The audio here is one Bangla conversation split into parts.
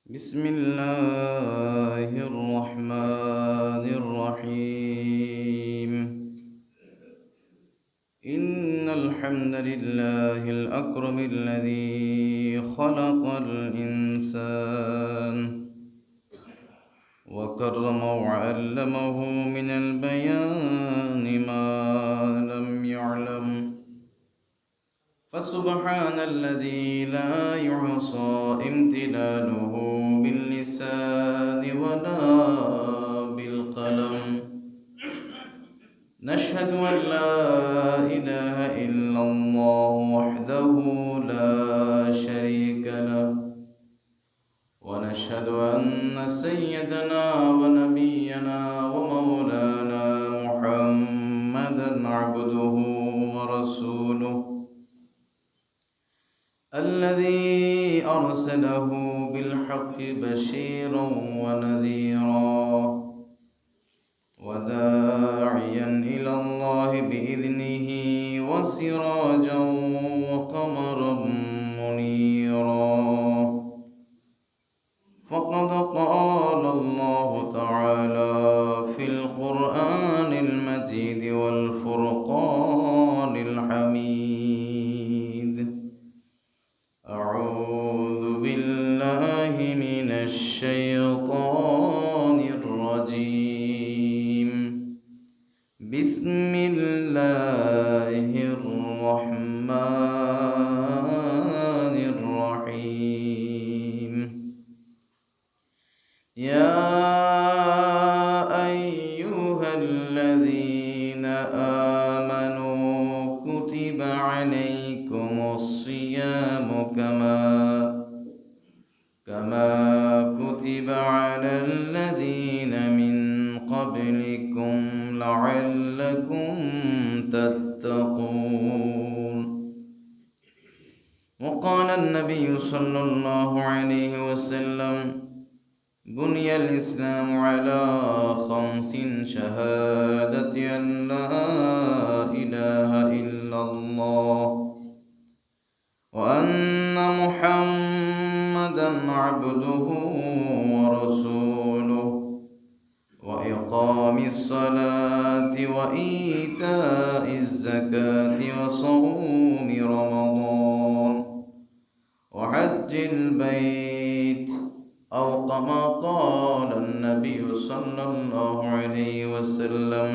بسم الله الرحمن الرحيم. إن الحمد لله الأكرم الذي خلق الإنسان وكرم وعلمه من البيان ما لم يعلم، فسبحان الذي لا يحصى امتلاله باللسان ولا بالقلم. نشهد أن لا إله إلا الله وحده لا شريك له، ونشهد أن سيدنا ونبينا ومولانا محمدا عبده ورسوله الذي أرسله بالحق بشيرا ونذيرا وداعيا إلى الله بإذنه وسراجا وقمرا منيرا. فقد قال الله تعالى في القرآن المجيد والفرقان الحميد: أعوذ بالله من الشيطان الرجيم. بسم الله الرحمن الرحيم. يا أيها الذين آمنوا كتب عليكم الصيام كما كتب على الذين من قبلكم لعلكم تتقون. وقال النبي صلى الله عليه وسلم: بني الإسلام على 5: شهادة أن لا إله إلا الله وأن محمدا عبده ورسوله وإقام الصلاة وإيتاء الزكاة وصوم رمضان وحج البيت، أو كما قال النبي صلى الله عليه وسلم.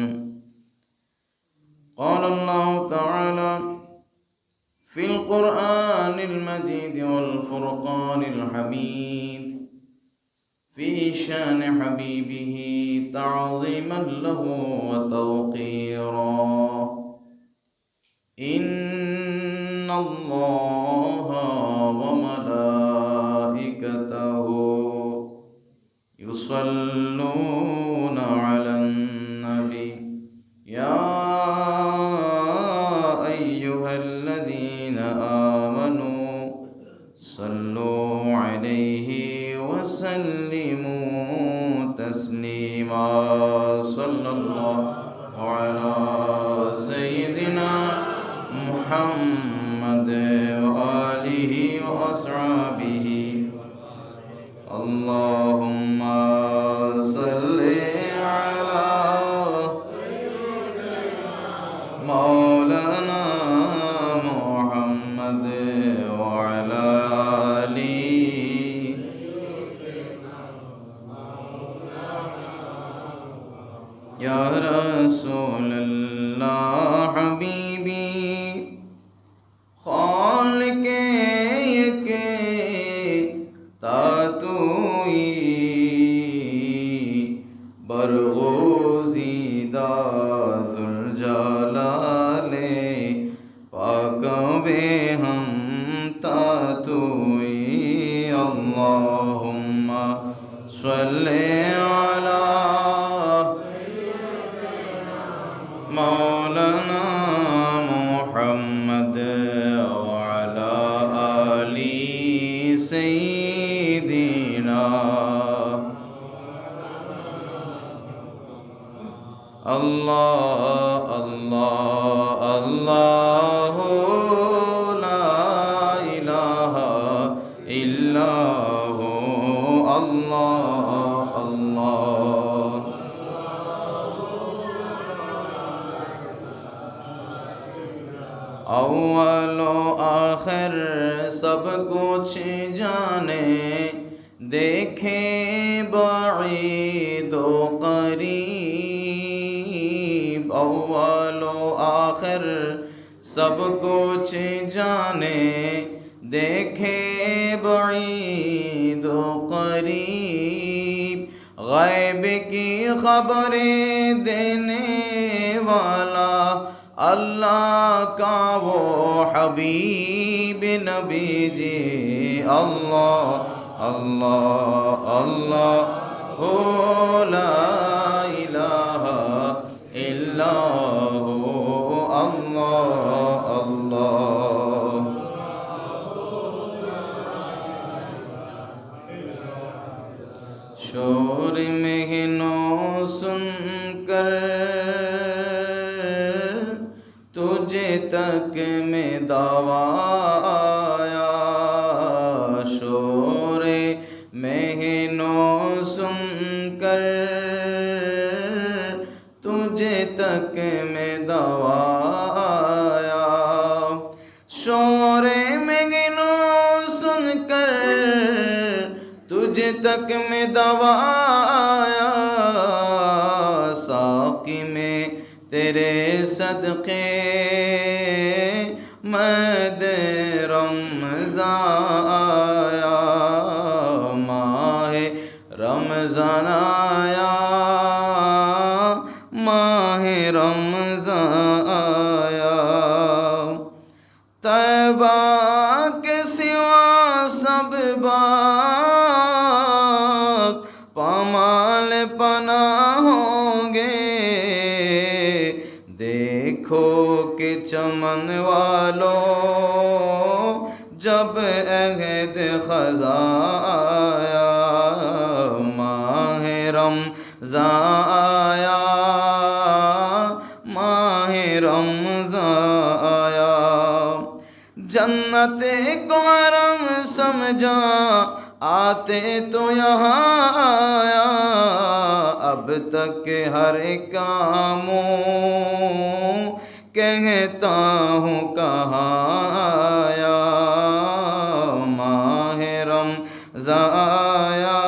قال الله تعالى في القرآن المجيد والفرقان الحميد في شان حبيبه تعظيما له وتوقيرا: إن الله وملائكته يصلون على النبي يا أيها الذين آمنوا صلوا عليه وسلموا تسليما. صلى الله على سيدنا محمد وآله وأصحابه. اللهم صل على مولانا محمد وعلى آله. يا رسول الله حبيبي خالق يكي تاتوئی برغوزی دا ذوالجلالے پاک بے ہم تاتوئی. اللہم صلی علی مولانا محمد وعلى آل سيدنا. الله الله الله لا إله إلا هو আল্লাহ আল্লাহ अव्वल आखिर सब कुछ जाने देखे बाईद करीब अव्वल आखिर सब कुछ जाने देखे बाईद करीब गैब की खबरें देने वाला अल्लाह का वो हबीब नबी जी अल्लाह अल्लाह अल्लाह हो ला इलाहा इल्लल्लाहु अल्लाह अल्लाह शोर महनों सुनकर तुझे तक में दावा आया शोरे महनों सुनकर तुझे तक में दावा आया शोरे महनों सुनकर तुझे तक में दावा आया साकी में तेरे सदक़े मद रमज़ान आया माहे रमज़ान आया माहे रमज़ान आया तैबा के सिवा सब बाग पामाल पना होंगे देखो कि चमन वालों जब अहद ख़ज़ा आया माहे रमज़ान आया माहे रमज़ान आया जन्नत को हरम समझा आते तो यहाँ आया अब तक हर कामों कहता हूँ कहाँ आया माहे रमज़ान आया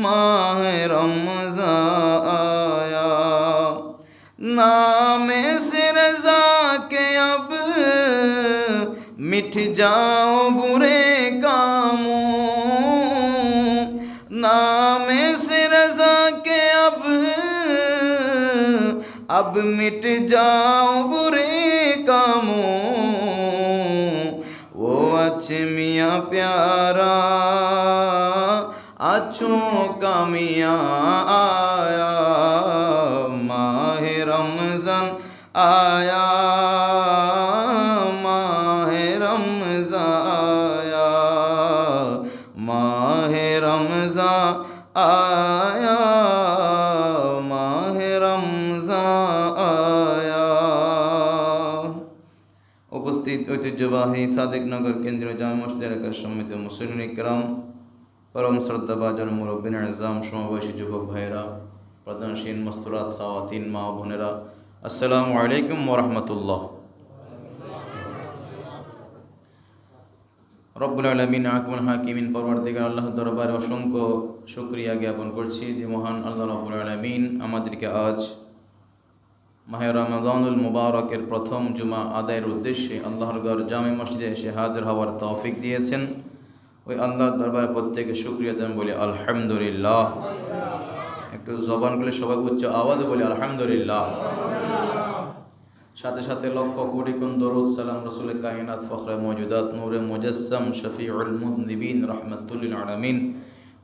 माहे रमज़ान आया नाम से रज़ा के अब मिट जाओ बुरे कामों नाम से रज़ा के अब मिट जाओ बुरे कामों वो अच्छे मियाँ प्यारा अच्छों का मियाँ आया माहे रमज़ान आया माहे रमज़ान आया माहे रमज़ान आया माहे रमज़ान आया उपस्थित ঐতিহ্যবাহী সাদেকনগর কেন্দ্রীয় জামে মসজিদ এলাকার সম্মানিত মুসলিম ইকরাম परम श्रद्धाभाजन मुरब्बिन आज़म समावेशी जुबक भाईरा प्रधानशीन मस्तूरात खावातीन माँ बोनेरा अस्सलामु अलैकुम व रहमतुल्लाह रब्बुल आलामीन आकिमुल हाकिमीन परवरदिगार आल्लाह दरबारे असंख्य शुक्रिया ज्ञापन करছি যে মহান আল্লাহ রাব্বুল আলামিন আমাদেরকে আজ মাহে রমাদানুল মুবারকের প্রথম জুমা আদায়ের উদ্দেশ্যে আল্লাহর ঘর জামে মসজিদে এসে হাজির হওয়ার তৌফিক দিয়েছেন ওই আল্লাহর দরবারে প্রত্যেকে শুকরিয়া দেন বলি আলহামদুলিল্লাহ একটু জবান খুলে সবাই উচ্চ আওয়াজে বলি আলহামদুলিল্লাহ সাথে সাথে লক্ষ কোটি কোন দরুদ সালাম রাসূল কায়নাত ফখরে মওজুদাত নূরে মুজাসসাম শফিউল মুযনিবিন রাহমাতুল লিল আলামিন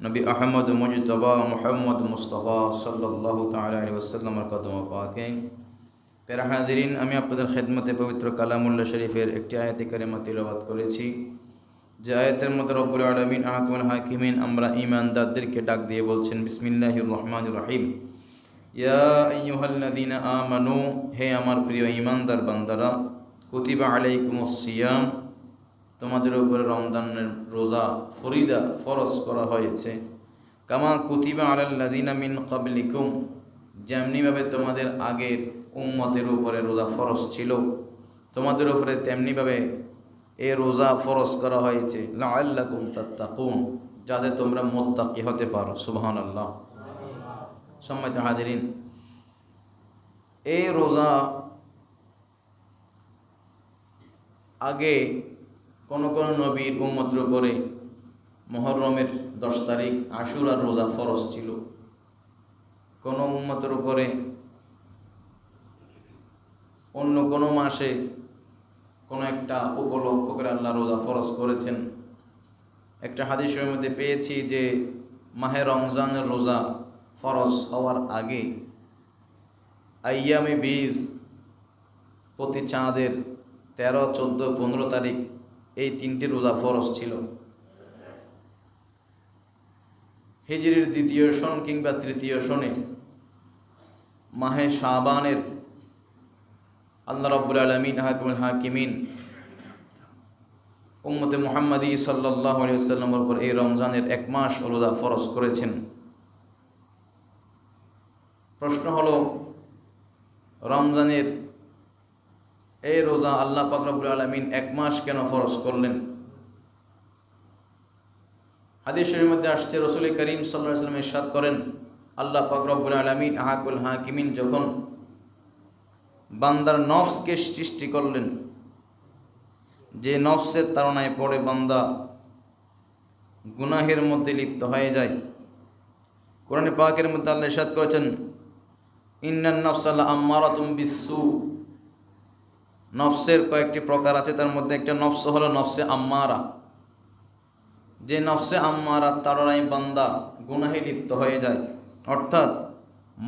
নবী আহমদ মুজতবা মুহাম্মদ মুস্তাফা সাল্লাল্লাহু তাআলা আলাইহি ওয়াসাল্লামের কদম পাকে প্যারা হাজিরিন আমি আপনাদের খেদমতে পবিত্র কালামুল্লাহ শরীফের একটি আয়াতে কারিমা তিলাওয়াত করেছি যে আয়াতের মধ্যে রব্বুল আলামিন আহকামুল হাকিমিন আমরা ঈমানদারদেরকে ডাক দিয়ে বলছেন বিসমিল্লাহির রহমানির রহিম ইয়া আইয়ুহাল্লাযীনা আমানু হে আমার প্রিয় ঈমানদার বান্দারা কুতিবা আলাইকুমুস সিয়াম তোমাদের উপরে রমজানের রোজা ফরজ করা হয়েছে। কামা কুতিবা আলাল্লাযিনা মিন ক্বাবলিকুম, যেমনিভাবে তোমাদের আগের উম্মতের উপরে রোজা ফরজ ছিল, তোমাদের উপরে তেমনিভাবে এই রোজা ফরজ করা হয়েছে লাআল্লাকুম তাত্তাকুন, যাতে তোমরা মুত্তাকি হতে পারো। সুবহানাল্লাহ। সম্মানিত হাজিরিন, এই রোজা আগে কোন কোন নবীর উম্মতের উপরে মুহররমের 10 তারিখ আশুরার রোজা ফরজ ছিল, কোন উম্মতের উপরে অন্য কোন মাসে কোনো একটা উপলক্ষ করে আল্লাহ রোজা ফরজ করেছেন। একটা হাদিসের মধ্যে পেয়েছি যে মাহে রমজানের রোজা ফরজ হওয়ার আগে আইয়ামে বীজ, প্রতি চাঁদের 13, 14, 15 তারিখ এই 3টি রোজা ফরজ ছিল। হিজরির 2য় সন কিংবা 3য় সনে মাহে শাবানের আল্লাহ রাব্বুল আলামিন হাকিমুল হাকিমিন উম্মতে মুহাম্মাদী সাল্লাল্লাহু আলাইহি ওয়াসাল্লামের উপর এই রমজানের 1 মাস রোজা ফরজ করেছেন। প্রশ্ন হলো, রমজানের এই রোজা আল্লাহ পাক রব্বুল আলামিন 1 মাস কেন ফরজ করলেন? হাদিসের মধ্যে আসছে, রাসূল করিম সাল্লাল্লাহু আলাইহি ওয়াসাল্লাম ইরশাদ করেন, আল্লাহ পাক রব্বুল আলামিন হাকিমুল হাকিমিন যখন বান্দার নফসকে সৃষ্টি করলেন, যে নফসের তাড়নায় পড়ে বান্দা গুনাহের মধ্যে লিপ্ত হয়ে যায়। কোরআন পাকের মধ্যে আল্লাহ ইরশাদ করেছেন, ইন্নান নাফসা লাআম্মারাতুম বিসসু, নফসের কয়েকটি প্রকার আছে, তার মধ্যে একটা নফস হলো নফসে আম্মারা। যে নফসে আম্মারা তাড়নায় বান্দা গুনাহে লিপ্ত হয়ে যায়, অর্থাৎ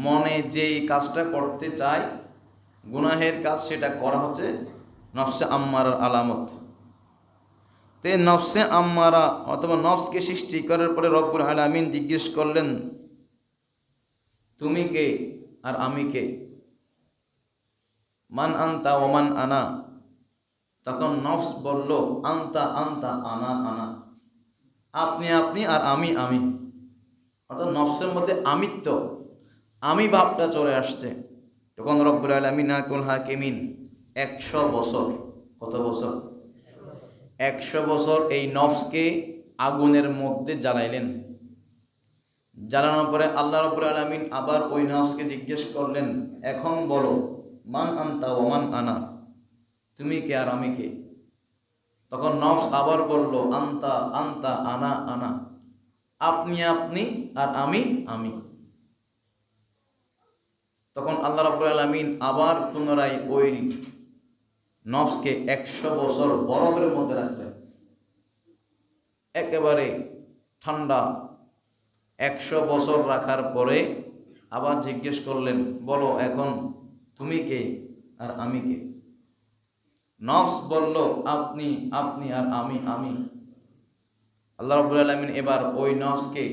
মনে যেই কাজটা করতে চায় গুনাহের কাজ, সেটা করা হচ্ছে নফসে আম্মারার আলামত। তে নফসে আম্মারা অথবা নফসকে সৃষ্টি করার পরে রব্বুল আলামিন জিজ্ঞেস করলেন, তুমি কে আর আমি কে? মান আনতা ওয়া মান আনা। তখন নফস বলল, আনতা আনতা আনা আনা, আপনি আপনি আর আমি আমি। অর্থাৎ নফসের মধ্যে আমিত্ব, আমি ভাবটা চলে আসছে। তখন রব্বুল আলামিন হাকিমুল হাকিমিন 100 বছর, কত বছর? 100 বছর এই নফসকে আগুনের মধ্যে জ্বালাইলেন। জ্বালানোর পরে আল্লাহ রাব্বুল আলামিন আবার ওই নফসকে জিজ্ঞেস করলেন, এখন বলো, মান আনতা ওয়া মান আনা, তুমি কে আর আমি কে? তখন নফস আবার বলল, আনতা আনতা আনা আনা, আপনি আপনি আর আমি আমি। তখন আল্লাহ রাব্বুল আলামিন আবার পুনরায় ওই নফসকে 100 বছর বরফের মধ্যে রাখলেন, একেবারে ঠান্ডা। 100 বছর রাখার পরে আবার জিজ্ঞেস করলেন, বলো এখন তুমি কে আর আমি কে? নফস বলল, আপনি আপনি আর আমি আমি। আল্লাহ রাব্বুল আলামিন এবার ওই নফসকে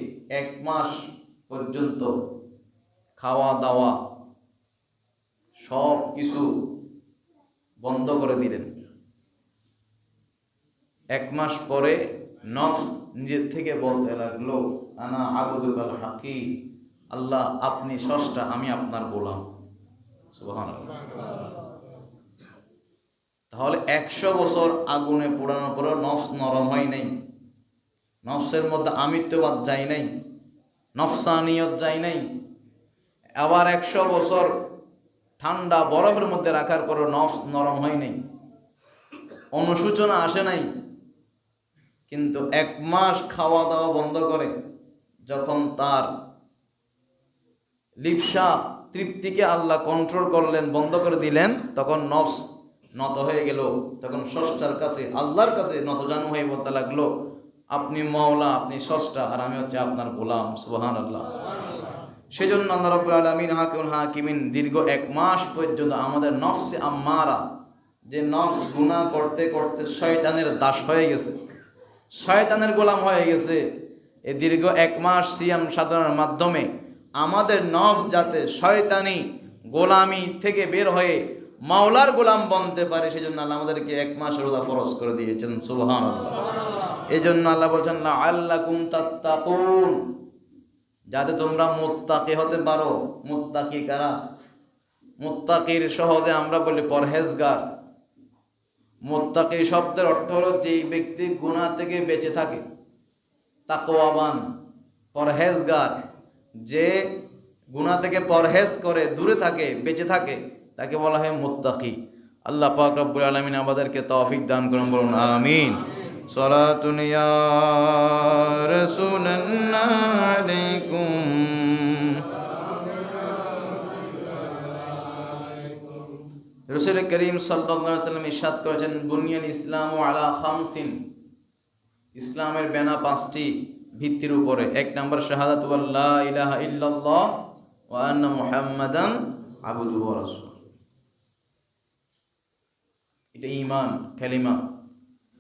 1 মাস পর্যন্ত খাওয়া দাওয়া সব কিছু বন্ধ করে দিলেন। 1 মাস পরে নফস নিজের থেকে বলতে লাগলো, আনা আবুদুকাল হাকি, আল্লাহ আপনি স্রষ্টা, আমি আপনার গোলাম। সুবহানাল্লাহ। তাহলে 100 বছর আগুনে পোড়ানোর পরেও নফস নরম হয় নাই, নফসের মধ্যে আমিত্ববাদ যায় নাই, নফসানিয়ত যায় নাই। আবার 100 বছর ঠান্ডা বরফের মধ্যে রাখার পরেও নফস নরম হয় নাই, অনুশোচনা আসে নাই। কিন্তু 1 মাস খাওয়া দাওয়া বন্ধ করে যখন তার লিপ্সা তৃপ্তিকে আল্লাহ কন্ট্রোল করলেন, বন্ধ করে দিলেন, তখন নফস নত হয়ে গেল। তখন স্রষ্টার কাছে, আল্লাহর কাছে নতজানু হয়ে বলতে লাগলো, আপনি মাওলা, আপনি স্রষ্টা, আর আমি হচ্ছে আপনার গোলাম। সুবহানাল্লাহ। সেজন্য আল্লাহ রাব্বুল আলামিন হাকিমুল হাকিমিন দীর্ঘ 1 মাস পর্যন্ত আমাদের নফসে আম্মারা, যে নফস গুনাহ করতে করতে শয়তানের দাস হয়ে গেছে, শয়তানের গোলাম হয়ে গেছে, এই দীর্ঘ 1 মাস সিয়াম সাধনার মাধ্যমে আমাদের নফস যাতে শয়তানি গোলামি থেকে বের হয়ে মাওলার গোলাম বনতে পারি, সেজন্য আল্লাহ আমাদেরকে 1 মাস রোজা ফরজ করে দিয়েছেন। সুবহানাল্লাহ। এই জন্য আল্লাহ বলছেন লাআল্লাকুম তাত্তাকুন, যাতে তোমরা মুত্তাকি হতে পারো। মুত্তাকি কারা? মুত্তাকির সহজে আমরা বলি পরহেজগার। মুত্তাকি শব্দের অর্থ হলো যেই ব্যক্তি গুনাহ থেকে বেঁচে থাকে, তাকওয়াবান, পরহেজগার। যে গুনাহ থেকে পরহেজ করে, দূরে থাকে, বেঁচে থাকে, তাকে বলা হয় মুত্তাকি। আল্লাহ পাক রব্বুল আলামিন আমাদেরকে তৌফিক দান করুন, বলুন আমিন। সালাতুন ইয়া রাসূলুল্লাহ আলাইকুম। রাসূল করিম সাল্লাল্লাহু আলাইহি ওয়াসাল্লাম ইরশাদ করেছেন, বুনিয়াল ইসলামু আলা খামসিন, ইসলামের বেনা 5টি ভিত্তির উপরে। 1 নম্বর শাহাদাতু আল্লা ইলাহা ইল্লাল্লাহ ওয়া আন্না মুহাম্মাদান আবদুহু ওয়া রাসূলুহু। এটা ঈমান, কালিমা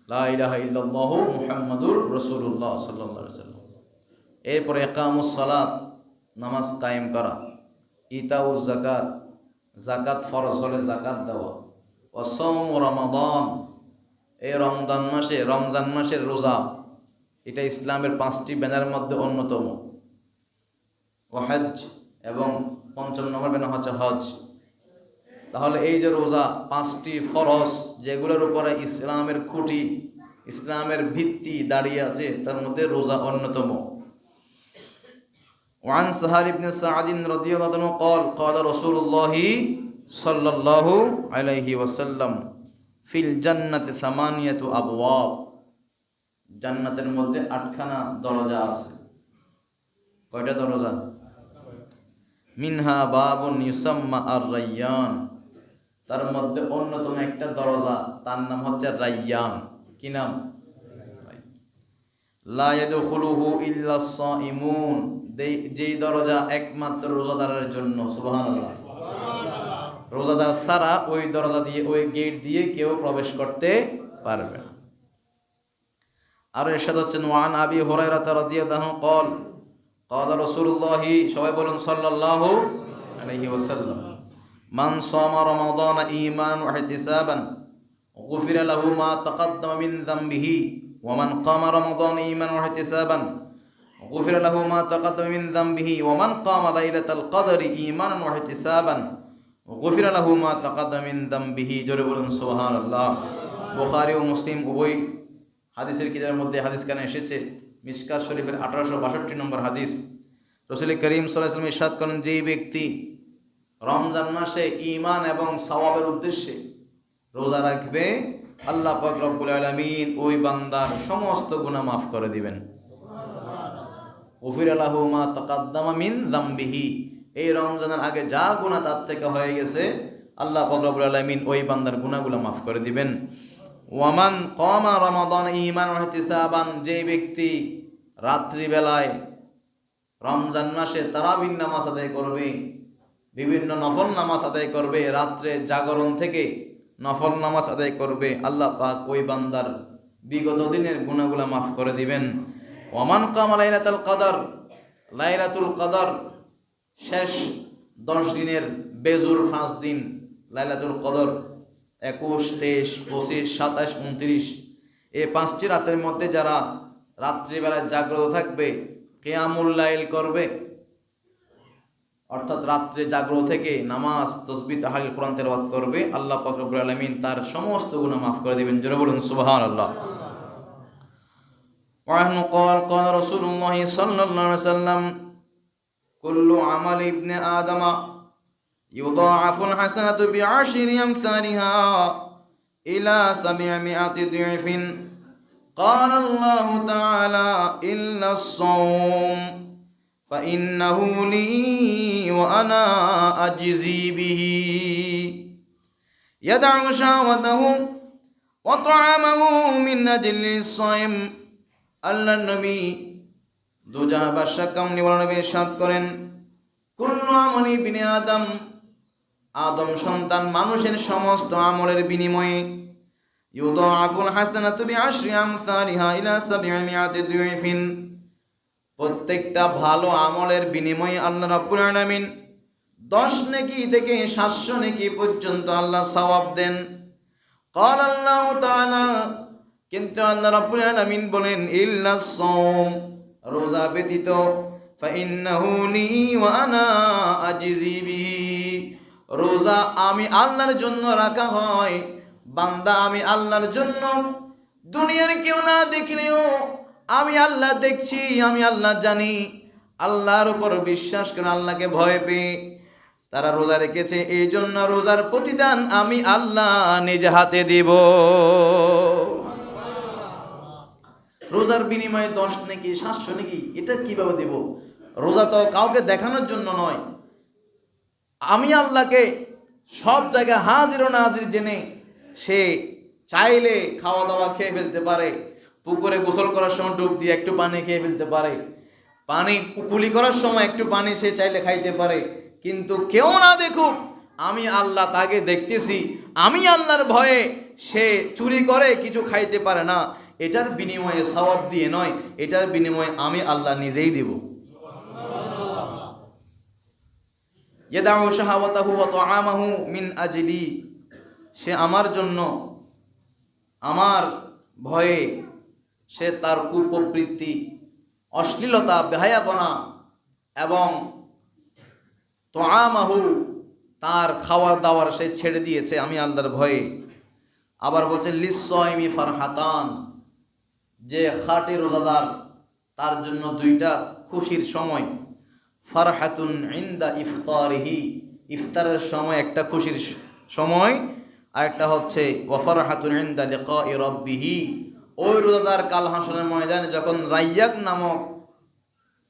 লা ইলাহা ইল্লাল্লাহু মুহাম্মাদুর রাসূলুল্লাহ সাল্লাল্লাহু আলাইহি ওয়াসাল্লাম। এরপরে ইকামুস সালাত, নামাজ কায়েম করা। ইতাউজ যাকাত, যাকাত ফরজ হলে যাকাত দেওয়া। ওয়া সাওমু রমাদান, এই রমজান মাসের রোজা, এটা ইসলামের 5টি ব্যানার মধ্যে অন্যতম। ও হজ, এবং 5ম নম্বর ব্যানার হচ্ছে হজ। তাহলে এই যে রোজা, 5টি ফরজ, যেগুলোর উপরে ইসলামের খুঁটি, ইসলামের ভিত্তি দাঁড়িয়ে আছে, তার মধ্যে রোজা অন্যতম। ওয়ান সাহাল ইবনে সাআদিন রাদিয়াল্লাহু আনহু قال قال رسول الله صلى الله عليه وسلم ফিল জান্নাতি 8 আবওয়াব, জান্নাতের মধ্যে 8খানা দরজা আছে। কয়টা দরজা? মিনহা বাবুন ইউসাম্মা আর-রায়্যান, তার মধ্যে অন্যতম একটা দরজা, তার নাম হচ্ছে রায়্যান। কি নাম? লা ইয়াদখুলুহু ইল্লা সাইমুন, যেই দরজা একমাত্র রোজাদারের জন্য। সুবহানাল্লাহ। রোজাদার ছাড়া ওই দরজা দিয়ে, ওই গেট দিয়ে কেউ প্রবেশ করতে পারবে না। আর এরশাদ হচ্ছেন, ওয়ান আবি হুরায়রা রাদিয়াল্লাহু আনহু قال قال رسول الله, সবাই বলুন সাল্লাল্লাহু আলাইহি ওয়াসাল্লাম, মান সামা রমাদান ঈমানান ওয়া ইহতিসাবান গুফিরা লাহু মা তাকাদ্দামা মিন যামবিহি ওয়া মান কামা রমাদান ঈমানান ওয়া ইহতিসাবান গুফিরা লাহু মা তাকাদ্দামা মিন যামবিহি ওয়া মান কামা লাইলাতাল কদরি ঈমানান ওয়া ইহতিসাবান গুফিরা লাহু মা তাকাদ্দামা মিন যামবিহি। জোরে বলুন সুবহানাল্লাহ। বুখারী ও মুসলিম উভয় হাদিসের কিতাবের মধ্যে হাদিস কানে এসেছে। মিশকাত শরীফের 1862 নম্বর হাদিস। রাসূল করিম সাল্লাল্লাহু আলাইহি ওয়াসাল্লাম ইরশাদ করেন, যেই ব্যক্তি রমজান মাসে ঈমান এবং সওয়াবের উদ্দেশ্যে রোজা রাখবে, আল্লাহ পাক রব্বুল আলামিন ওই বান্দার সমস্ত গুনাহ মাফ করে দিবেন। গুফিরা লাহু মা তাকাদ্দামা মিন যামবিহি, এই রমজানের আগে যা গুনাহ তার থেকে হয়ে গেছে, আল্লাহ পাক রব্বুল আলামিন ওই বান্দার গুনাহগুলো মাফ করে দিবেন। ওয়ামান কামা রমাদান ঈমানান ওয়া ইহতিসাবান, যে ব্যক্তি রাত্রিবেলায় রমজান মাসে তারাবির নামাজ আদায় করবে, বিভিন্ন নফল নামাজ আদায় করবে, রাত্রে জাগরণ থেকে নফল নামাজ আদায় করবে, আল্লাহ পাক ওই বান্দার বিগত দিনের গুনাহগুলো মাফ করে দিবেন। ওয়ামান কামা লাইলাতুল কদর, লাইলাতুল কদর শেষ 10 দিনের বেজুর 5 দিন, লাইলাতুল কদর 21, 23, 25, 27, 29, এই 5টি রাতের মধ্যে যারা রাত্রিবেলায় জাগ্রত থাকবে, কিয়ামুল লাইল করবে, অর্থাৎ রাত্রে জাগ্রত থেকে নামাজ, তাসবিহ, তাহলিল, কোরআন তেলাওয়াত করবে, আল্লাহ পাক রব্বুল আলামিন তার সমস্ত গুনাহ মাফ করে দিবেন। জোরে বলুন সুবহানাল্লাহ। ওয়াহনু قال قال رسول الله صلى الله عليه وسلم كل عمل ابن آدم يضاعف الحسنة ب10 أمثالها إلى 700 ضعف قال الله تعالى إلا الصوم فإنه لي وأنا أجزي به يدع شهوته وطعامه من أجل الصائم। আল্লাহ নবী দুজাহান বাদশা কামলিওয়ালা নবী ইরশাদ করেন, কুল্লু আমালি ইবনে আদম, আদম সন্তান মানুষের সমস্ত আমলের বিনিময়ে, ইউদাআফুল হাসানাতু বিআশরি আমসালিহা ইলা 700 দুইফিন, প্রত্যেকটা ভালো আমলের বিনিময়ে আল্লাহ রাব্বুল আলামিন 10 নেকি থেকে 700 নেকি পর্যন্ত আল্লাহ সওয়াব দেন। قال الله تعالى, কিন্তু আল্লাহ রাব্বুল আলামিন বলেন ইল্লাস সাওম, রোজা ব্যতীত, ফাইন্নাহু লি ওয়া আনা আজজি বিহি, রোজা আমি আল্লাহর জন্য রাখা হয়। বান্দা আমি আল্লাহর জন্য, দুনিয়ার কেউ না দেখলেও আমি আল্লাহ দেখছি, আমি আল্লাহ জানি। আল্লাহর উপর বিশ্বাস করে আল্লাহকে ভয় পেয়ে তারা রোজা রেখেছে, এই জন্য রোজার প্রতিদান আমি আল্লাহ নিজ হাতে দিব। রোজার বিনিময়ে 10 নাকি 700 নাকি, এটা কিভাবে দেব? রোজা তো কাউকে দেখানোর জন্য নয়, আমি আল্লাহকে সব জায়গায় হাজির ও নাজির জেনে সে চাইলে খাওয়া দাওয়া খেয়ে ফেলতে পারে, পুকুরে গোসল করার সময় ডুব দিয়ে একটু পানি খেয়ে ফেলতে পারে, পানি কুলি করার সময় একটু পানি সে চাইলে খাইতে পারে, কিন্তু কেউ না দেখুক আমি আল্লাহ তাকে দেখতেছি, আমি আল্লাহর ভয়ে সে চুরি করে কিছু খাইতে পারে না, এটার বিনিময়ে সওয়াব দিয়ে নয়, এটার বিনিময়ে আমি আল্লাহ নিজেই দিব। ইয়াদাউ শাহাওয়াতাহু ওয়া তুআমাহু মিন আজলি, সে আমার জন্য, আমার ভয়ে সে তার কুপ্রবৃত্তি, অশ্লীলতা, বেহায়াপনা এবং তুআমাহু তার খাওয়ার দাওয়ার সে ছেড়ে দিয়েছে আমি আল্লাহর ভয়ে। আবার বলছে লিস-সাইমি ফারহাতান, যে খাঁটি রোজাদার তার জন্য 2টা খুশির সময়, ফারহাতুন ইনদা ইফতারিহি, ইফতারের সময় একটা খুশির সময়, আর একটা হচ্ছে ওয়া ফারহাতুন ইনদা লিকাই রাব্বিহি, ওই রোজাদার কাল হাসরের ময়দানে যখন রাইয়ান নামক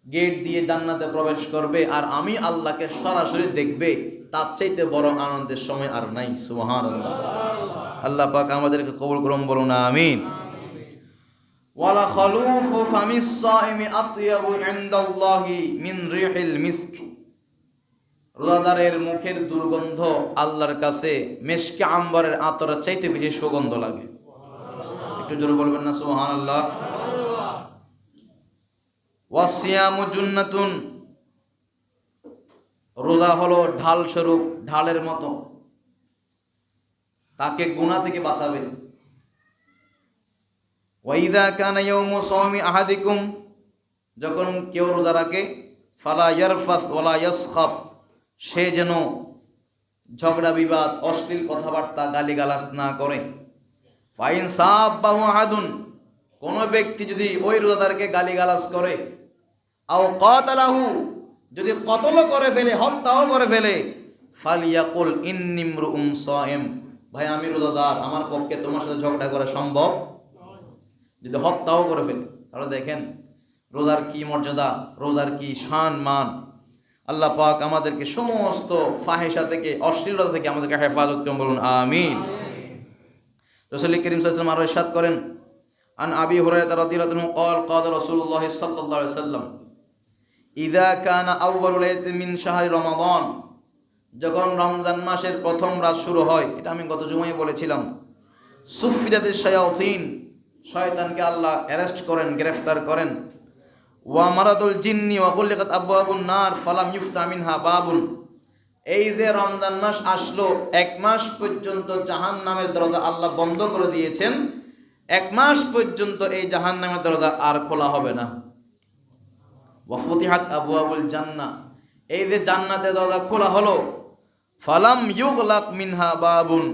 গেট দিয়ে জান্নাতে প্রবেশ করবে আর আমি আল্লাহকে সরাসরি দেখবে, তার চাইতে বড় আনন্দের সময় আর নাই। সুবহানাল্লাহ। আল্লাহ পাক আমাদেরকে কবুল করুন, বলুন আমিন। ওয়ালা খালুফু ফামিস সাইমি আতয়াবু ইনদাল্লাহি মিন রিহিল মিস্ক, রোজাদারের মুখের দুর্গন্ধ আল্লাহর কাছে মিশকে আম্বরের আতরের চাইতে বেশি সুগন্ধ লাগে। একটু জোরে বলবেন না সুবহানাল্লাহ। ওয়াসিয়ামু জুন্নাতুন, রোজা হলো ঢাল স্বরূপ, ঢালের মতো, তাকে গুনাহ থেকে বাঁচাবে। ওয়াইদা কানা ইয়াউমু সাওমি আহাদিকুম, যখন কেউ রোজা রাখে, ফালা ইয়ারফাস ওয়ালা ইয়াসখাব, সে যেন ঝগড়া বিবাদ, অশ্লীল কথাবার্তা, গালিগালাজ না করে। ফাইন সাব্বাহু আহাদুন, কোন ব্যক্তি যদি ওই রোজাদারকে গালিগালাজ করে, আও কাতালাহু, যদি কতল করে ফেলে, হত্যাও করে ফেলে, ফালিয়াকুল ইন্নী ইমরুউন সাইম, ভাই আমি রোজাদার, আমার পক্ষে তোমার সাথে ঝগড়া করা সম্ভব। যদি হত্যাও করে ফেলে, তাহলে দেখেন রোজার কি মর্যাদা, রোজার কি শান মান। আল্লাহ পাক আমাদেরকে সমস্ত ফাহিশা থেকে, অশ্লীলতা থেকে আমাদেরকে হেফাজত করুন, বলুন আমিন। রাসূল করিম সাল্লাল্লাহু আলাইহি ওয়াসাল্লাম আরো ইরশাদ করেন, আন আবি হুরায়রা রাদিয়াল্লাহু আনহু قال قال رسول الله صلى الله عليه وسلم ইযা কানা আউয়ালু লাইলাতিন মিন শাহরি রমাদান, যখন রমজান মাসের প্রথম রাত শুরু হয়, এটা আমি গত জুমায় বলেছিলাম, সুফিদাতিশ শায়াতিন, শয়তানকে আল্লাহ অ্যারেস্ট করেন, গ্রেফতার করেন। ওয়া মারাদুল জিন্নি ওয়া গুলিকাত আবওয়াবুন নার ফালাম ইফতা মিনহা বাবুন, এই যে রমজান মাস আসলো, 1 মাস পর্যন্ত জাহান্নামের দরজা আল্লাহ বন্ধ করে দিয়েছেন, 1 মাস পর্যন্ত এই জাহান্নামের দরজা আর খোলা হবে না। ওয়া ফুতিহাত আবওয়াবুল জান্নাহ, এই যে জান্নাতের দরজা খোলা হলো, ফালাম ইউগলাক মিনহা বাবুন,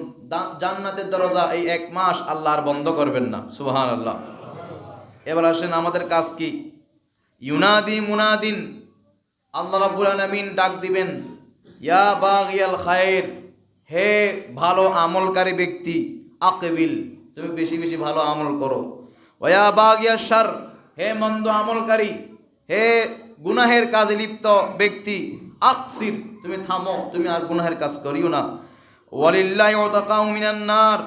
জান্নাতের দরজা এই 1 মাস আল্লাহ আর বন্ধ করবেন না। সুবহানাল্লাহ। এবার আসেন আমাদের কাজ কি? ইউনাদি মুনাদিন, আল্লাহ রাব্বুল আলামিন ডাক দিবেন, ইয়া বাগিয়াল খায়র, হে ভালো আমলকারী ব্যক্তি, আকবিল, তুমি বেশি বেশি ভালো আমল করো। ওয়া বাগিয়াশ শার, হে মন্দ আমলকারী, হে গুনাহের কাজে লিপ্ত ব্যক্তি, আকসির, তুমি থামো, তুমি আর গুনাহের কাজ করিও না। ওয়ালিল্লাহি উতাকাউ মিনান নার,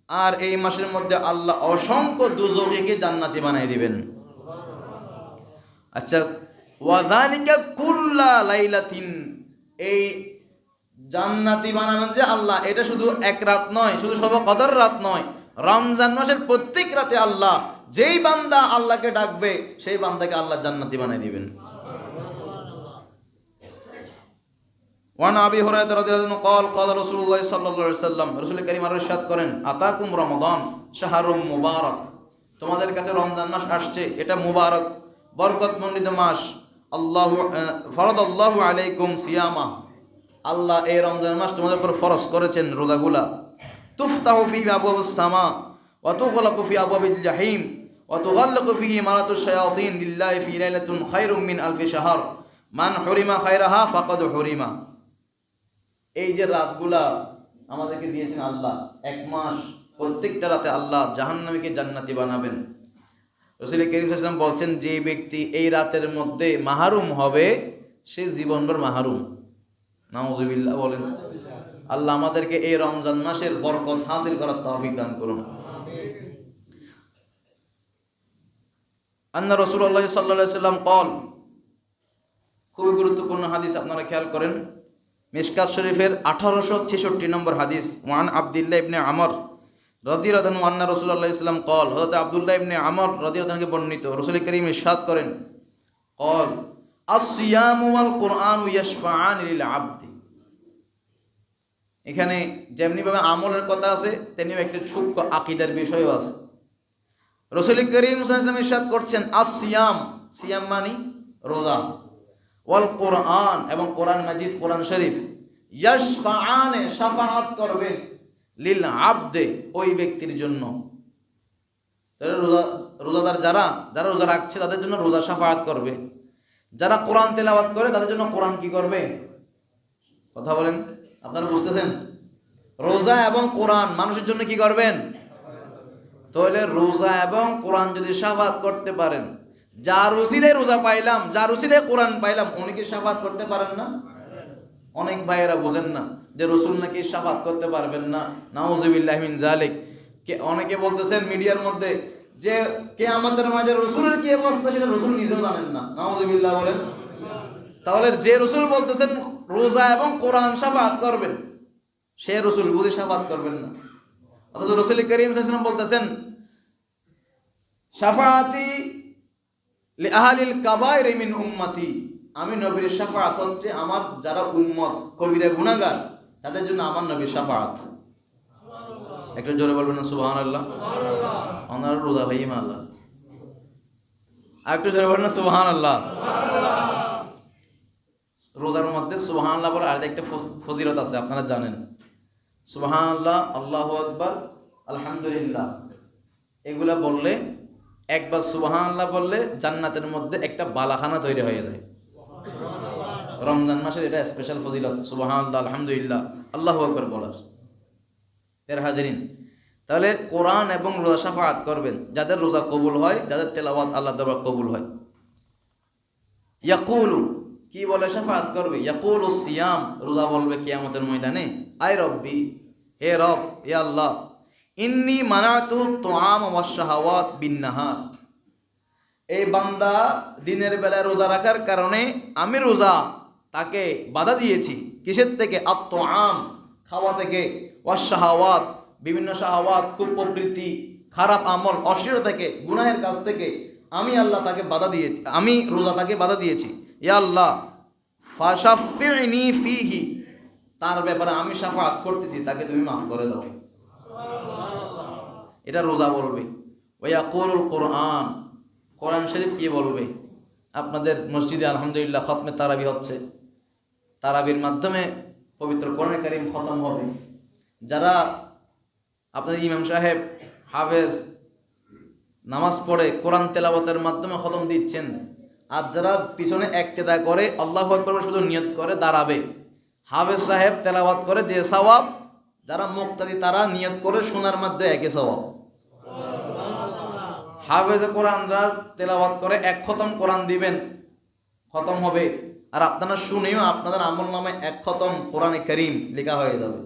আর এই মাসের মধ্যে আল্লাহ অসংখ্য দুজখীকে জান্নাতি বানিয়ে দিবেন। আচ্ছা, ওয়া যালিকা কুল্লা লাইলাতিন, এই জান্নাতি বানাবেন যে আল্লাহ, এটা শুধু 1 রাত নয়, শুধু শবে কদর রাত নয়, রমজান মাসের প্রত্যেক রাতে আল্লাহ, যেই বান্দা আল্লাহকে ডাকবে সেই বান্দাকে আল্লাহ জান্নাতি বানিয়ে দিবেন। ওয়ান আবি হুরায়রা রাদিয়াল্লাহু আনহু قال قال رسول الله صلى الله عليه وسلم, রাসূল কারীম ইরশাদ করেন, আতাকুম রমাদান শাহরুম মুবারক, তোমাদের কাছে রমজান মাস আসছে, এটা মুবারক বরকতমণ্ডিত মাস। আল্লাহু ফরাদাল্লাহু আলাইকুম সিয়ামা, আল্লাহ এই রমজান মাস তোমাদের উপর ফরজ করেছেন রোজাগুলা। তুফতাহু ফিহি আবওয়াবুস সামা ওয়া তুগলাকু ফি আবওয়াবিল জাহিম ওয়া তুগাল্লাকু ফিহি মারাতুশ শায়াতিন লিল্লাহি ফি লাইলাতুন খায়রুম মিন আলফি শাহর মান হুরিমা খায়রাহা ফাকাদ হুরিমা। এই যে রাতগুলা আমাদেরকে দিয়েছেন আল্লাহ, এক মাস, প্রত্যেকটা রাতে আল্লাহ জাহান্নামীকে জান্নাতি বানাবেন। রাসূল করিম সাল্লাল্লাহু আলাইহি ওয়াসাল্লাম বলছেন, যে ব্যক্তি এই রাতের মধ্যে মাহরুম হবে সে জীবনভর মাহরুম। নাউযুবিল্লাহ বলেন। আল্লাহ আমাদেরকে এই রমজান মাসের বরকত হাসিল করার তৌফিক দান করুন। আন্না রাসূলুল্লাহ সাল্লাল্লাহু আলাইহি ওয়াসাল্লাম قال, খুবই গুরুত্বপূর্ণ হাদিস, আপনারা খেয়াল করেন। মিশকাত শরীফের 1866 নম্বর হাদিস। ওয়ান আব্দুল্লাহ ইবনে আমর রাদিয়াল্লাহু আনহু আন্না রাসূলুল্লাহ সাল্লাল্লাহু আলাইহি ওয়াসাল্লাম قال, হযরত আব্দুল্লাহ ইবনে আমর রাদিয়াল্লাহু আনহু বর্ণিত, রাসূল করিম ইরশাদ করেন, قال الصيام والقرآن يشفعان للعبد। এখানে যেমনিভাবে আমলের কথা আছে তেমনি একটা সূক্ষ্ম আকীদার বিষয়ও আছে। রাসূল করিম সাল্লাল্লাহু আলাইহি ওয়াসাল্লাম ইরশাদ করছেন, আসিয়াম, সিয়াম মানে রোজা, ওয়াল কোরআন এবং কোরআন মাজিদ, কোরআন শরীফ, ইয়াশফাআনে শাফাআত করবে, লিল আবদে ওই ব্যক্তির জন্য। রোজাদার যারা রোজা রাখছে তাদের জন্য রোজা শাফাআত করবে, যারা কোরআন তেলাওয়াত করে তাদের জন্য কোরআন কি করবে? কথা বলেন, আপনারা বুঝতেছেন? রোজা এবং কোরআন মানুষের জন্য কি করবেন? তাহলে রোজা এবং কোরআন যদি শাফাআত করতে পারেন, যার উসিলায় রোজা পাইলাম, যার উসিলায় কোরআন পাইলাম, উনি কি শাফাআত করতে পারেন না? অনেক ভাইয়েরা বুঝেন না যে রাসূল নাকি শাফাআত করতে পারবেন না। নাউযুবিল্লাহি মিন যালিক। অনেকে বলতেছেন মিডিয়ার মধ্যে যে কিয়ামতের মাঝে রাসূলের কি অবস্থা সেটা রাসূল নিজেও জানেন না। নাউযুবিল্লাহ বলেন। তাহলে যে রাসূল বলতেছেন রোজা এবং কোরআন শাফাআত করবেন, সে রাসূল বুঝি শাফাআত করবেন না। অথচ রাসূল করিম সাল্লাল্লাহু আলাইহি ওয়াসাল্লাম বলতেছেন, শাফাআতি লি আহলিল কাবায়ের মিন উম্মতি, আমি নবীর শাফাআত হচ্ছে আমার যারা উম্মত কবিরা গুনাহগার তাদের জন্য আমার নবীর শাফাআত। একটু জোরে বলবেন না সুবহানাল্লাহ? সুবহানাল্লাহ। ওনার রোজা ভাই আল্লাহ, আর একটু জোরে বলবেন না সুবহানাল্লাহ? সুবহানাল্লাহ। রোজার মধ্যে সুবহানাল্লাহ বলার আর একটা ফজিলত আছে, আপনারা জানেন। সুবহানাল্লাহ, আল্লাহু আকবার, আলহামদুলিল্লাহ, এগুলা বললে, একবার সুবহানাল্লাহ বললে জান্নাতের মধ্যে একটা বালাখানা তৈরি হয়ে যায়। রমজান মাসের এটা স্পেশাল ফজিলত, সুবহানাল্লাহ, আলহামদুলিল্লাহ, আল্লাহু আকবার বলার। এর হাজিরিন, তাহলে কোরআন এবং রোজা শাফাআত করবেন, যাদের রোজা কবুল হয়, যাদের তেলাওয়াত আল্লাহ দরবার কবুল হয়। ইয়াকুলু, কি বলে শাফাআত করবে? ইয়াকুলু সিয়াম, রোজা বলবে কিয়ামতের ময়দানে, আয় রব্বি, হে রব, হে আল্লাহ, ইন্নী মানাতু তুআম ওয়াশ শাহাওয়াত বিন নাহার, এই বান্দা দিনের বেলায় রোজা রাখার কারণে আমি রোজা তাকে বাধা দিয়েছি। কিসের থেকে? আত-তুআম, খাওয়া থেকে, ওয়াশ শাহাওয়াত, বিভিন্ন শাহাওয়াত, কুপ্রবৃত্তি, খারাপ আমল, অশ্লীলতা থেকে, গুনাহের কাজ থেকে আমি আল্লাহ তাকে বাধা দিয়েছি, আমি রোজা তাকে বাধা দিয়েছি। ইয়া আল্লাহ ফাশাফিনি ফিহি, তার ব্যাপারে আমি শাফাআত করতেছি, তাকে তুমি মাফ করে দাও। এটা রোজা বলবে। ওয়ায়াকুলুল কোরআন, কোরআন শরীফ কি বলবে? আপনাদের মসজিদে আলহামদুলিল্লাহ খতমে তারাবি হচ্ছে, তারাবির মাধ্যমে পবিত্র কোরআন কারীম খতম হবে। যারা আপনাদের ইমাম সাহেব হাফেজ নামাজ পড়ে কোরআন তেলাওয়াতের মাধ্যমে খতম দিচ্ছেন, আর যারা পিছনে একতেদা করে আল্লাহু আকবার শুধু নিয়ত করে দাঁড়াবে, হাফেজ সাহেব তেলাওয়াত করে যে সওয়াব, যারা মুক্তাদি তারা নিয়ত করে শোনার মধ্যে একই সওয়াব। হাফেজ কোরআনরা তেলাওয়াত করে এক খতম কোরআন দিবেন, খতম হবে, আর আপনারা শুনেও আপনাদের আমল নামে এক খতম কোরআনে কারীম লেখা হয়ে যাবে।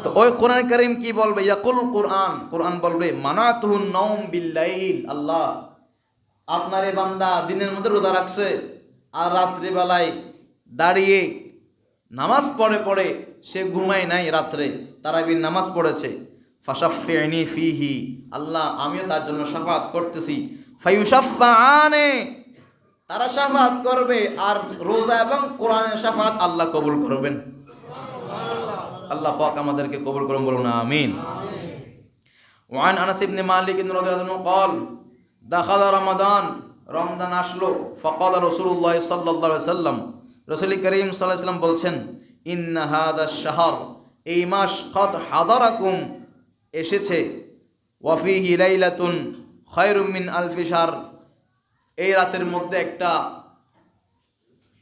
তো ওই কোরআন কারীম কি বলবে? ইয়াকুল কোরআন, কোরআন বলবে মানাতুহুন নাওম বিল্লাইল, আল্লাহ আপনার এই বান্দা দিনের মধ্যে রোজা রাখছে আর রাত্রি বেলায় দাঁড়িয়ে নামাজ পড়ে পড়ে সে ঘুমায় নাই, রাত্রে তারাবির নামাজ পড়েছে। ফাশাফিনি ফিহি, আল্লাহ আমিও তার জন্য শাফাআত করতেছি। ফায়ুশাফাআনে, তারা শাফাআত করবে, আর রোজা এবং কোরআনের শাফাআত আল্লাহ কবুল করবেন। আল্লাহ পাক আমাদেরকে কবুল করুন, বলুন আমিন। ওয়ান আনাস ইবনে মালিক রাদিয়াল্লাহু আনহু قال دخل رمضان, রমজান আসলো, فقال رسول الله صلى الله عليه وسلم, রাসূল করিম সাল্লাল্লাহু আলাইহি ওয়াসাল্লাম বলছেন, ইন্না হাদা শাহর, এই মাস, কদ হাদারাকুম, এসেছে, ওয়া ফীহি লাইলাতুন খায়রুম মিন আলফি শাহর, এই রাতের মধ্যে একটা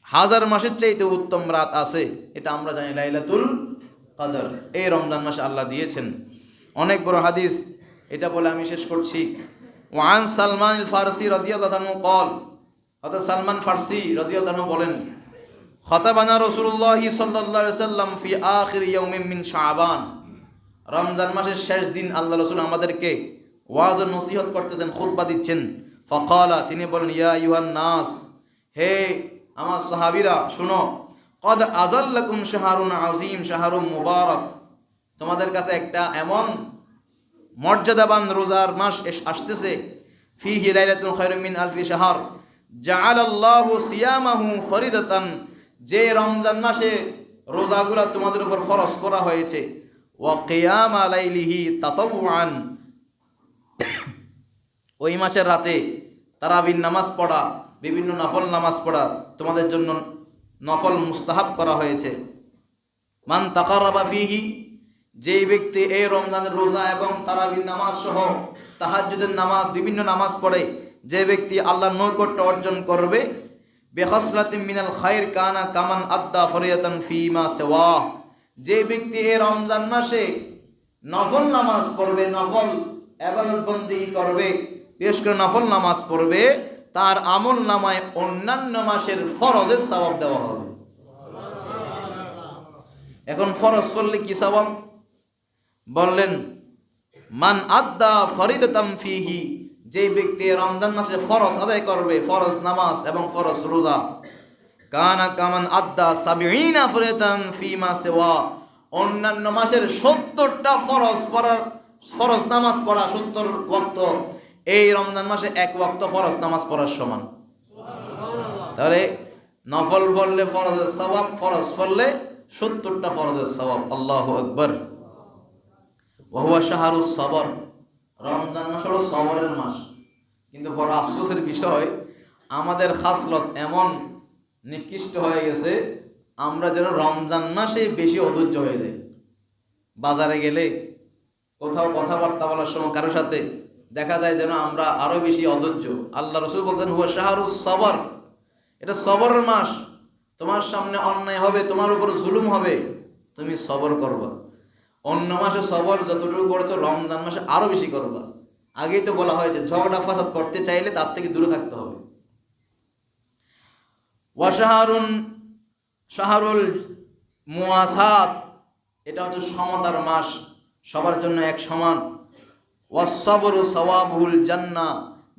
হাজার মাসের চাইতে উত্তম রাত আছে। এটা আমরা জানি, লাইলাতুল কদর এই রমজান মাসে আল্লাহ দিয়েছেন। অনেক বড় হাদিস, এটা বলে আমি শেষ করছি। ওয়ান সালমান আল ফারসি রাদিয়াল্লাহু আনহু قال, হযরত সালমান ফারসি রাদিয়াল্লাহু আনহু বলেন, খাতাবানা রাসূলুল্লাহ সাল্লাল্লাহু আলাইহি ওয়াসাল্লাম ফি আখির ইয়াউমিন মিন শাবান, রমজান মাসের শেষ দিন আল্লাহ রাসূল আমাদেরকে ওয়াজ ও নসিহত করতেছেন, খুতবা দিচ্ছেন। ফাকালা, তিনি বলেন, ইয়া আইয়ুহান নাস, হে আমার সাহাবীরা শুনো, কদ আযাল্লাকুম শাহরুন আযীম শাহরুম মুবারাক, তোমাদের কাছে একটা এমন মর্যাদাবান রোজার মাস আসতেছে, ফীহি লাইলাতুন খায়রুম মিন আলফি শাহর, জাআলাল্লাহু সিয়ামাহু ফরিদাতান, যে রমজান মাসে রোজাগুলো তোমাদের উপর ফরজ করা হয়েছে, ওয়া কিয়ামা লাইলিহি তাতাওয়ান, ওই মাসের রাতে তারাবির নামাজ পড়া, বিভিন্ন নফল নামাজ পড়া তোমাদের জন্য নফল মুস্তাহাব করা হয়েছে। মান তাকাররাবা ফীহি, যেই ব্যক্তি এই রমজানের রোজা এবং তারাবির নামাজ সহ তাহাজ্জুদের নামাজ, বিভিন্ন নামাজ পড়ে, যে ব্যক্তি আল্লাহর নৈকট্য অর্জন করবে, বিখাসলাতিন মিনাল খায়র কানা কামান আদ্দা ফরিয়াতান ফীমা সিওয়া, যে ব্যক্তি এই রমজান মাসে নফল নামাজ পড়বে, নফল ইবাদত বন্দেগী করবে, বিশেষ করে নফল নামাজ পড়বে, তার আমল নামায় অন্যান্য মাসের ফরজের সওয়াব দেওয়া হবে। এখন ফরজ পড়লে কি সওয়াব বললেন? মান আদ্দা ফরিদাতাম ফীহি, যে ব্যক্তি রমজান মাসে ফরজ আদায় করবে, ফরজ নামাজ এবং ফরজ রোজা, কানা কামান আদ্দা সাবঈনা ফরিদাতান ফীমা সিওয়া, অন্যান্য মাসের 70টা ফরজ নামাজ পড়া, 70 ওয়াক্ত, এই রমজান মাসে এক ওয়াক্ত ফরজ নামাজ পড়ার সমান। তাহলে নফল পড়লে ফরজের সওয়াব, ফরজ পড়লে 70টা ফরজের সওয়াব। আল্লাহু আকবার। ওয়া হুয়া শাহরুস সবর, রমজান মাস হলো সবরের মাস। কিন্তু বড় আফসোসের বিষয়, আমাদের খাসলত এমন নিকৃষ্ট হয়ে গেছে, আমরা যেন রমজান মাসে বেশি অধৈর্য হয়ে যাই। বাজারে গেলে, কোথাও কথাবার্তা বলার সময় কারোর সাথে দেখা যায় যেন আমরা আরো বেশি অধৈর্য। আল্লাহ রাসূল বলতেন, হুয়া শাহরুস সবর, এটা সবরের মাস। তোমার সামনে অন্যায় হবে, তোমার উপর জুলুম হবে, তুমি সবর করবা। অন্য মাসে সবর যতটুকু করেছো, রমজান মাসে আরো বেশি করবা। আগেই তো বলা হয়েছে, ঝগড়া ফাসাদ করতে চাইলে তার থেকে দূরে থাকতে হবে। ওয়া শাহরুল মুওয়াসাত, এটা হচ্ছে সমতার মাস, সবার জন্য এক সমান। ওয়াস সাবরু সাওয়াবুল জান্নাহ,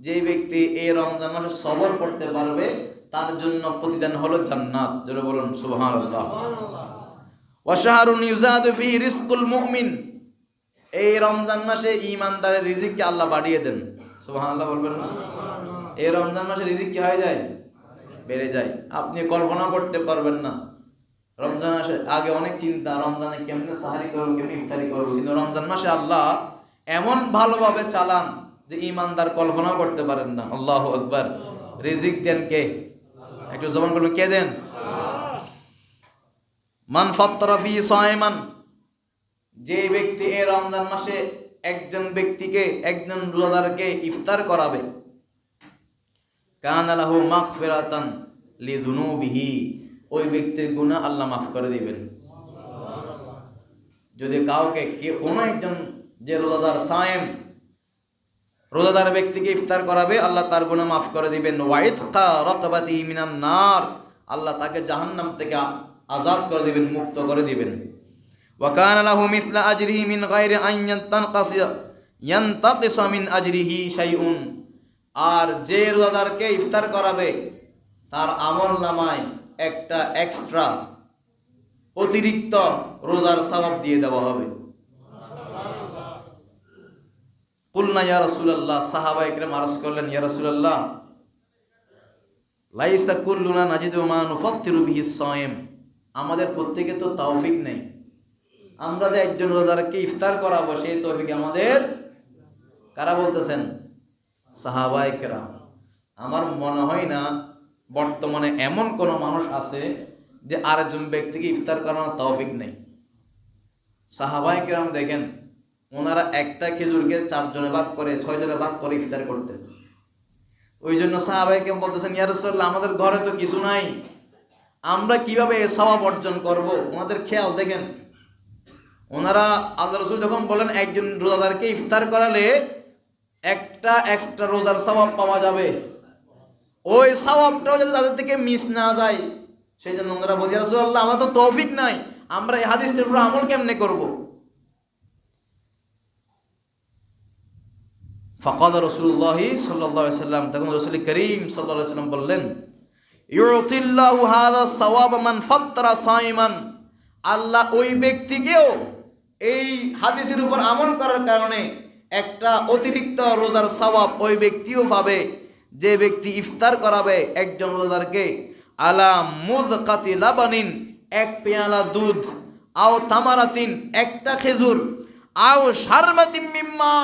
যে ব্যক্তি এই রমজান মাসে সবর করতে পারবে, তার জন্য প্রতিদান হলো জান্নাত। জোরে বলুন সুবহানাল্লাহ। ওয়া শাহরুন ইউজাদু ফীহি রিজকুল মুমিন, এই রমজান মাসে ঈমানদারের রিজিককে আল্লাহ বাড়িয়ে দেন। সুবহানাল্লাহ বলবেন না? এই রমজান মাসে রিজিক কি হয়ে যায়? বেড়ে যায়। আপনি কল্পনা করতে পারবেন না, রমজান মাসে আগে অনেক চিন্তা, রমজানে কেমনে সাহারি করবো, কেমনে ইফতারি করবো, কিন্তু রমজান মাসে আল্লাহ এমন ভালোভাবে চালান যে ঈমানদার কল্পনা করতে পারেন না। আল্লাহু আকবার। রিজিক দেন কে? একটু জবান করবেন, কে দেন? মান ফাত্তারা ফি সায়মান, যে ব্যক্তি এই রমজান মাসে একজন ব্যক্তিকে, একজন রোজাদারকে ইফতার করাবে, কানা লাহু মাগফিরাতান লিযুনুবিহি, ওই ব্যক্তির গুনাহ আল্লাহ মাফ করে দিবেন। যদি কাউকে, কোনো একজন যে রোজাদার সায়েম, রোজাদার ব্যক্তিকে ইফতার করাবে, আল্লাহ তার গুনাহ মাফ করে দিবেন। ওয়া ইতকা রাকাবাতিহি মিনান নার, আল্লাহ তাকে জাহান্নাম থেকে আজাদ করে দিবেন, মুক্ত করে দিবেন। ওয়া কানা লাহু মিসলা আজরিহি মিন গায়রি আন ইয়ানতাকিসা মিন আজরিহি শাইউন, আর যে রোজাদারকে ইফতার করাবে, তার আমল নামায় একটা এক্সট্রা অতিরিক্ত রোজার সওয়াব দিয়ে দেওয়া হবে। কুলনা ইয়া রাসূলুল্লাহ, সাহাবা ইকরাম আরজ করলেন, ইয়া রাসূলুল্লাহ, লাইসা কুল্লুনা নাজিদু মা নুফাত্তিরু বিহি সাইম, আমাদের প্রত্যেকে তো তৌফিক নেই। আমরা যে একজন রোজাদারকে ইফতার করাবো সেই তৌফিক আমাদের কারা বলতেছেন? সাহাবায়ে কেরাম। আমার মনে হয় না বর্তমানে এমন কোন মানুষ আছে যে আরেকজন ব্যক্তিকে ইফতার করানোর তৌফিক নেই। সাহাবায়ে কেরাম দেখেন, ওনারা একটা খেজুরকে 4 জনে ভাগ করে 6 জনে ভাগ করে ইফতার করতেন। ওই জন্য সাহাবায়ে কেরাম বলতেছেন, ইয়া রাসূলুল্লাহ, আমাদের ঘরে তো কিছু নাই, আমরা কিভাবে এই সওয়াব অর্জন করব? ওনাদের খেয়াল দেখেন, ওনারা আল্লাহ রাসূল যখন বলেন একজন রোজাদারকে ইফতার করালে একটা এক্সট্রা রোজার সওয়াব পাওয়া যাবে, ওই সওয়াবটাও যাতে তাদের থেকে মিস না যায়, সেই জন্য ওনারা বলি, ইয়া রাসূলুল্লাহ, আমার তো তৌফিক নাই, আমরা এই হাদিসটার উপর আমল কেমনে করব? ফাকাল রাসূলুল্লাহ সাল্লাল্লাহু আলাইহি ওয়াসাল্লাম, তখন রাসূল করিম সাল্লাল্লাহু আলাইহি ওয়াসাল্লাম বললেন, ইউতিল্লাহু হাযা সাওয়াব মান ফাত্তারা সাইমান, আল্লাহ ওই ব্যক্তিকেও এই হাদিসের উপর আমল করার কারণে একটা অতিরিক্ত রোজার সওয়াব ওই ব্যক্তিও পাবে যে ব্যক্তি ইফতার করাবে একজন রোজাদারকে আলা মুযকাতি লাবানিন, এক পেয়ালা দুধ, আও তামারাতিন, একটা খেজুর, আও শারবাতিন মিম্মা,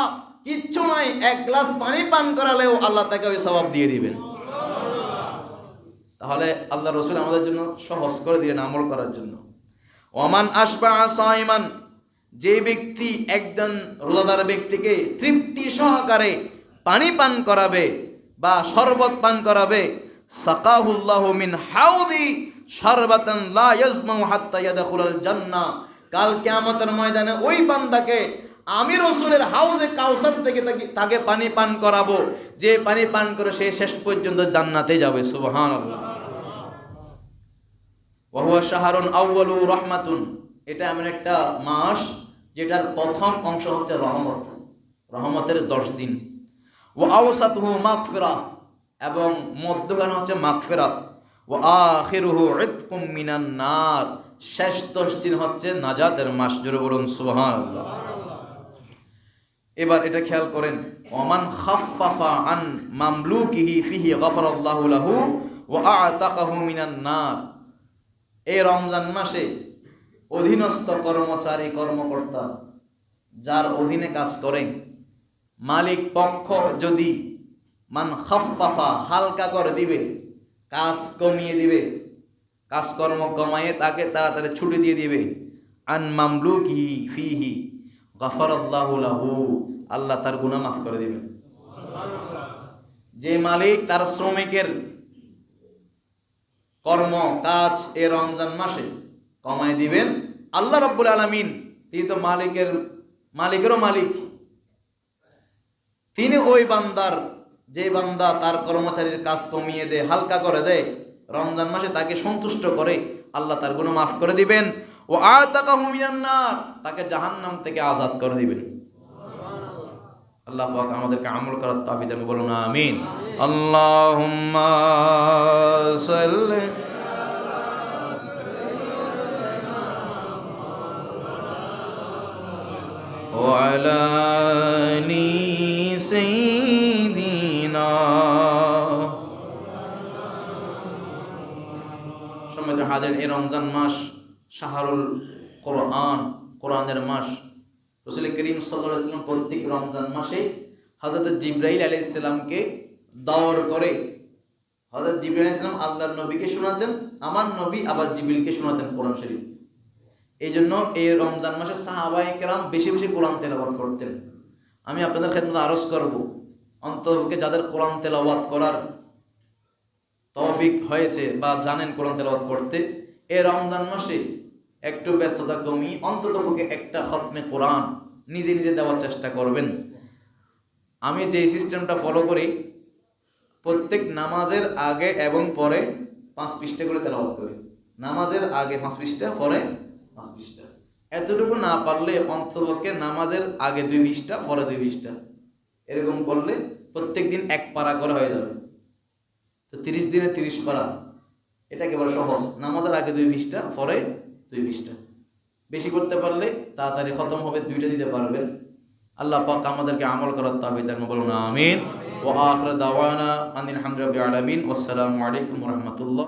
কিচ্ছু নাই, এক গ্লাস পানি পান করালেও আল্লাহ তাকে ওই সওয়াব দিয়ে দিবেন। তাহলে আল্লাহ রাসূল আমাদের জন্য সহজ করে দিলেন আমল করার জন্য। ওমান আশবা সাইমান, যে ব্যক্তি একজন রোজাদার ব্যক্তিকে তৃপ্তি সহকারে পানি পান করাবে বা শরবত পান করাবে, সাকাহুল্লাহু মিন হাউদি শারবাতান লা ইয়াজমাউ হাত্তা ইয়াদখুলাল জান্নাহ, কাল কিয়ামতের ময়দানে ওই বান্দাকে আমি রাসূলের হাউজে কাউসার থেকে তাকে পানি পান করাবো, যে পানি পান করে সে শেষ পর্যন্ত জান্নাতে যাবে। সুবহানাল্লাহ। ওয়া হুয়া শাহরুন আউয়ালু রাহমাতুন, এটা এমন একটা মাস যেটার প্রথম অংশ হচ্ছে রহমত, রহমতের 10 দিন। ওয়া আওসাতুহু মাগফিরাহ, এবং মধ্যখানে হচ্ছে মাগফিরাত। ওয়া আখিরুহু ইতকুম মিনান নার, শেষ 10 দিন হচ্ছে নাজাতের মাস। জোরে বলুন সুবহানাল্লাহ। এবার এটা খেয়াল করেন, ওমান খাফফাফা আন মামলুকিহি ফিহি গফারাল্লাহু লাহু ওয়া আ'তাকাহু মিনান নার, এই রমজান মাসে অধীনস্থ কর্মচারী কর্মকর্তা যার অধীনে কাজ করে, মালিক পক্ষ যদি মান খাফফাফা, হালকা করে দিবে, কাজ কমিয়ে দিবে, কাজকর্ম কমায়ে তাকে তাড়াতাড়ি ছুটি দিয়ে দিবে, আন মামলুকিহি ফিহি গফারাল্লাহু লাহু, আল্লাহ তার গুনাহ মাফ করে দিবেন। যে মালিক তার শ্রমিকের কর্ম কাজ এই রমজান মাসে কমায় দিবেন, আল্লাহ রাব্বুল আলামিন, তিনি তো মালিকেরও মালিক, তিনি ওই বান্দার, যে বান্দা তার কর্মচারীর কাজ কমিয়ে দেয়, হালকা করে দেয়, রমজান মাসে তাকে সন্তুষ্ট করে, আল্লাহ তার গুনাহ মাফ করে দিবেন। ও আ'তাকাহু মিনান নার, তাকে জাহান্নাম থেকে আজাদ করে দিবেন। আল্লাহ পাক আমাদেরকে আমল করার তৌফিক দান করুন, আমিন। আল্লাহুম্মা সাল্লি ওয়া আলা আলি সাইয়্যিদিনা। সম্মানিত হাজিরিন, এই রমজান মাস শাহরুল কোরআন, কোরআনের মাস। রাসূল করিম সাল্লাল্লাহু আলাইহি ওয়াসাল্লাম প্রত্যেক রমজান মাসে হযরত জিবরাইল আলাইহিস সালামকে দাওয়ার করে, হযরত জিবরাইল আলাইহিস সালাম আল্লাহর নবীকে শোনাতেন, আমার নবী আবার জিবরিলকে শোনাতেন কোরআন শরীফ। এই জন্য এই রমজান মাসে সাহাবায়ে কেরাম বেশি বেশি কোরআন তেলাওয়াত করতেন। আমি আপনাদের খেদমতে আরজ করব, অন্ততপক্ষে যাদের কোরআন তেলাওয়াত করার তৌফিক হয়েছে বা জানেন কোরআন তেলাওয়াত করতে, এই রমজান মাসে একটু ব্যস্ততা কমিয়ে অন্ততপক্ষে একটা খতমে কোরআন নিজে নিজে দেওয়ার চেষ্টা করবেন। আমি যে সিস্টেমটা ফলো করি, প্রত্যেক নামাজের আগে এবং পরে 5 পৃষ্ঠা করে তেলাওয়াত করি। নামাজের আগে 5 পৃষ্ঠা, পরে 5 পৃষ্ঠা। এতটুকু না পারলে অন্ততপক্ষে নামাজের আগে 2 পৃষ্ঠা, পরে 2 পৃষ্ঠা, এরকম করলে প্রত্যেক দিন 1 পারা করে হয়ে যাবে। তো 30 দিনে 30 পারা, এটা একেবারে সহজ। নামাজের আগে 2 পৃষ্ঠা, পরে 2 পৃষ্ঠা। বেশি করতে পারলে তাড়াতাড়ি খতম হবে, 2টা দিতে পারবেন। আল্লাহ পাক আমাদেরকে আমল করার তৌফিক দান করুন, আমিন। ওয়া আখিরু দাওয়ানা আনিল হামদুলিল্লাহি রাব্বিল আলামিন। আসসালামু আলাইকুম ওয়া রাহমাতুল্লাহ।